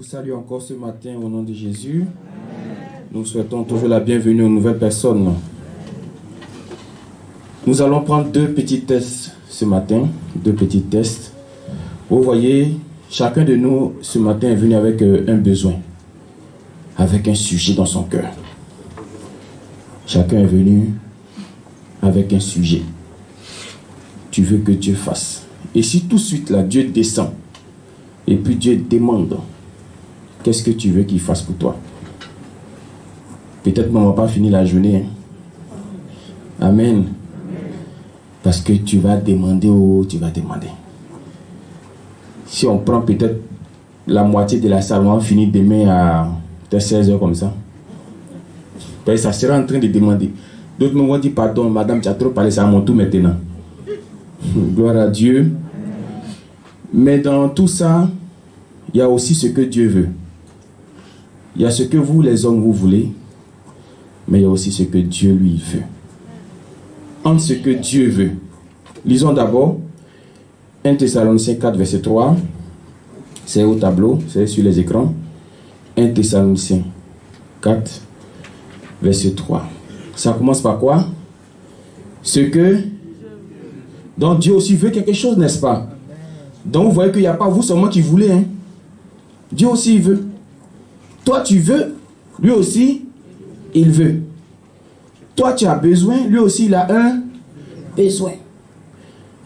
salue encore ce matin au nom de Jésus. Nous souhaitons toujours la bienvenue aux nouvelles personnes. Nous allons prendre deux petits tests ce matin, deux petits tests. Vous voyez, chacun de nous ce matin est venu avec un besoin, avec un sujet dans son cœur. Chacun est venu avec un sujet. Tu veux que Dieu fasse. Et si tout de suite là, Dieu descend, et puis Dieu demande, qu'est-ce que tu veux qu'il fasse pour toi? Peut-être qu'on ne va pas finir la journée. Hein? Amen. Parce que tu vas demander ou tu vas demander. Si on prend peut-être la moitié de la salle, on va finir demain à 16 h comme ça. Ça sera en train de demander. D'autres me vont dire, pardon, madame, tu as trop parlé, c'est à mon tour maintenant. Gloire à Dieu. Mais dans tout ça, il y a aussi ce que Dieu veut. Il y a ce que vous, les hommes, vous voulez. Mais il y a aussi ce que Dieu, lui, veut. Entre ce que Dieu veut. Lisons d'abord 1 Thessaloniciens 4, verset 3. C'est au tableau, c'est sur les écrans. 1 Thessaloniciens 4, verset 3. Ça commence par quoi? Ce que... Donc Dieu aussi veut quelque chose, n'est-ce pas? Donc vous voyez qu'il n'y a pas vous seulement qui voulez. Hein? Dieu aussi veut. Toi tu veux, lui aussi il veut. Toi tu as besoin, lui aussi il a un besoin.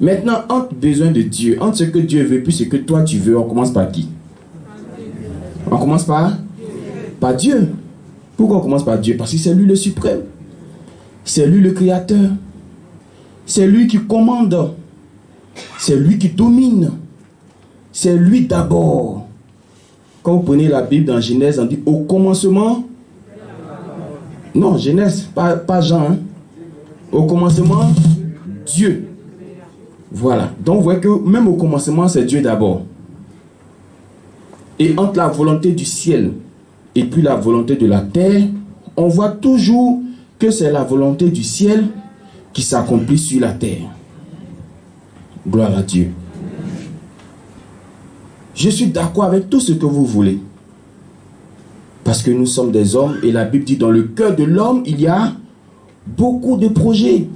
Maintenant, entre besoin de Dieu, entre ce que Dieu veut puis ce que toi tu veux, on commence par qui? On commence par Dieu. Pourquoi on commence par Dieu? Parce que c'est lui le suprême. C'est lui le créateur. C'est lui qui commande. C'est lui qui domine. C'est lui d'abord. Quand vous prenez la Bible dans Genèse, on dit au commencement. Non, Genèse, pas Jean. Hein? Au commencement, Dieu. Voilà. Donc vous voyez que même au commencement, c'est Dieu d'abord. Et entre la volonté du ciel et puis la volonté de la terre, on voit toujours que c'est la volonté du ciel qui s'accomplit sur la terre. Gloire à Dieu. Je suis d'accord avec tout ce que vous voulez. Parce que nous sommes des hommes et la Bible dit dans le cœur de l'homme, il y a beaucoup de projets.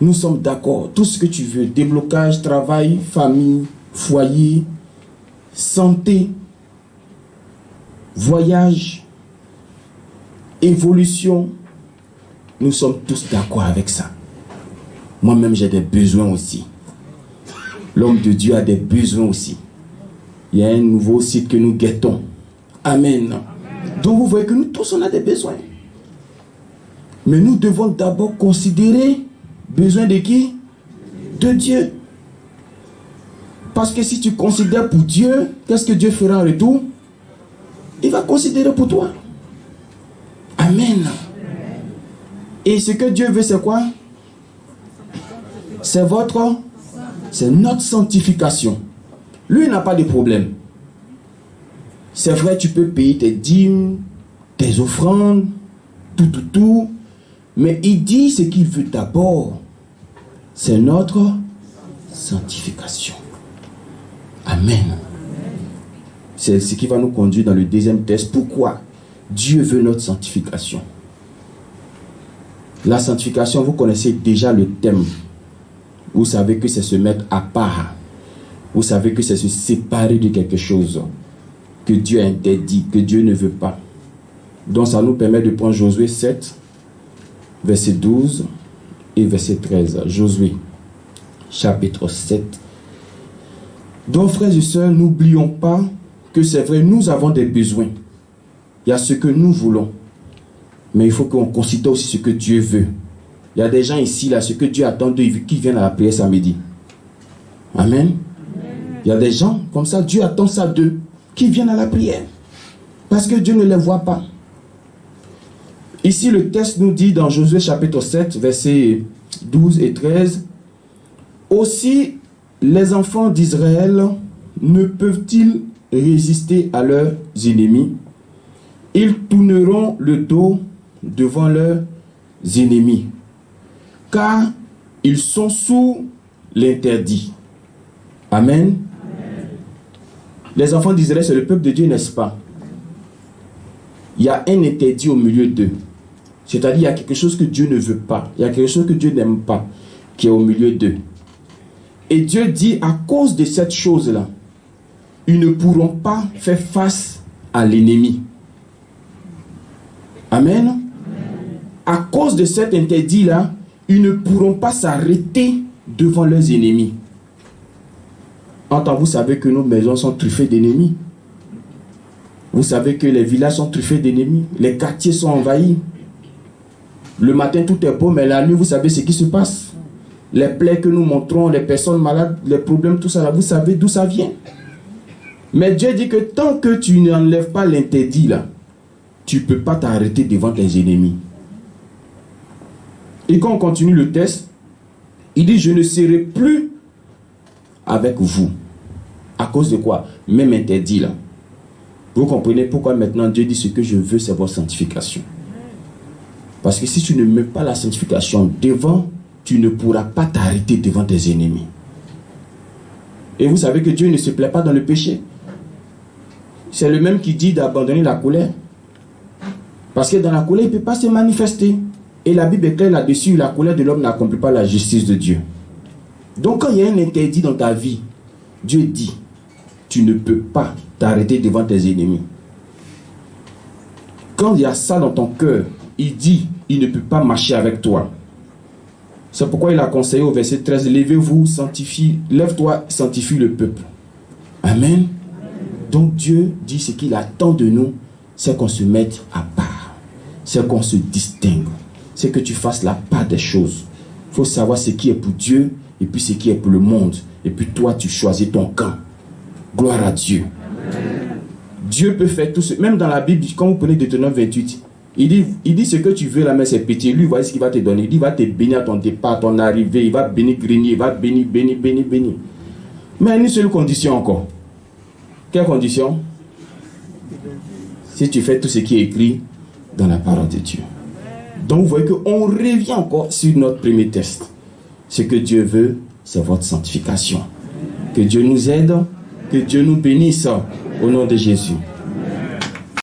Nous sommes d'accord. Tout ce que tu veux, déblocage, travail, famille, foyer, santé, voyage, évolution. Nous sommes tous d'accord avec ça. Moi-même, j'ai des besoins aussi. L'homme de Dieu a des besoins aussi. Il y a un nouveau site que nous guettons. Amen. Donc vous voyez que nous tous, on a des besoins. Mais nous devons d'abord considérer besoin de qui? De Dieu. Parce que si tu considères pour Dieu, qu'est-ce que Dieu fera en retour? Il va considérer pour toi. Amen. Et ce que Dieu veut, c'est quoi? C'est notre sanctification. Lui n'a pas de problème. C'est vrai, tu peux payer tes dîmes, tes offrandes, tout. Mais il dit ce qu'il veut d'abord. C'est notre sanctification. Amen. C'est ce qui va nous conduire dans le deuxième test. Pourquoi Dieu veut notre sanctification? La sanctification, vous connaissez déjà le thème. Vous savez que c'est se mettre à part. Vous savez que c'est se séparer de quelque chose que Dieu a interdit, que Dieu ne veut pas. Donc ça nous permet de prendre Josué 7, verset 12 et verset 13. Josué, chapitre 7. Donc frères et sœurs, n'oublions pas que c'est vrai, nous avons des besoins. Il y a ce que nous voulons. Mais il faut qu'on considère aussi ce que Dieu veut. Il y a des gens ici, là, ce que Dieu attend d'eux, qui viennent à la prière samedi. Amen. Il y a des gens comme ça, Dieu attend ça d'eux, qui viennent à la prière. Parce que Dieu ne les voit pas. Ici, le texte nous dit dans Josué chapitre 7, versets 12 et 13. Aussi, les enfants d'Israël ne peuvent-ils résister à leurs ennemis? Ils tourneront le dos devant leurs ennemis, car ils sont sous l'interdit. Amen. Les enfants d'Israël, c'est le peuple de Dieu, n'est-ce pas? Il y a un interdit au milieu d'eux. C'est-à-dire, il y a quelque chose que Dieu ne veut pas. Il y a quelque chose que Dieu n'aime pas, qui est au milieu d'eux. Et Dieu dit, à cause de cette chose-là, ils ne pourront pas faire face à l'ennemi. Amen. À cause de cet interdit-là, ils ne pourront pas s'arrêter devant leurs ennemis. Vous savez que nos maisons sont truffées d'ennemis. Vous savez que les villages sont truffés d'ennemis. Les quartiers sont envahis. Le matin, tout est beau, mais la nuit, vous savez ce qui se passe. Les plaies que nous montrons, les personnes malades, les problèmes, tout ça, là, vous savez d'où ça vient. Mais Dieu dit que tant que tu n'enlèves pas l'interdit, là, tu ne peux pas t'arrêter devant tes ennemis. Et quand on continue le texte, il dit, je ne serai plus avec vous. À cause de quoi? Même interdit là. Vous comprenez pourquoi maintenant Dieu dit ce que je veux, c'est votre sanctification. Parce que si tu ne mets pas la sanctification devant, tu ne pourras pas t'arrêter devant tes ennemis. Et vous savez que Dieu ne se plaît pas dans le péché. C'est le même qui dit d'abandonner la colère. Parce que dans la colère, il ne peut pas se manifester. Et la Bible est claire là-dessus, la colère de l'homme n'accomplit pas la justice de Dieu. Donc quand il y a un interdit dans ta vie, Dieu dit, tu ne peux pas t'arrêter devant tes ennemis. Quand il y a ça dans ton cœur, il dit, il ne peut pas marcher avec toi. C'est pourquoi il a conseillé au verset 13, lève-vous, sanctifie, lève-toi, sanctifie le peuple. Amen. Donc Dieu dit ce qu'il attend de nous, c'est qu'on se mette à part, c'est qu'on se distingue, c'est que tu fasses la part des choses. Il faut savoir ce qui est pour Dieu et puis ce qui est pour le monde. Et puis toi, tu choisis ton camp. Gloire à Dieu. Amen. Dieu peut faire tout ce... Même dans la Bible, quand vous prenez Deutéronome 28, il dit ce que tu veux, la main c'est petit. Lui, voyez ce qu'il va te donner. Il dit, il va te bénir à ton départ, à ton arrivée. Il va bénir grenier, il va bénir. Mais à une seule condition encore. Quelle condition? Si tu fais tout ce qui est écrit dans la parole de Dieu. Donc vous voyez qu'on revient encore sur notre premier test. Ce que Dieu veut, c'est votre sanctification. Que Dieu nous aide, que Dieu nous bénisse au nom de Jésus.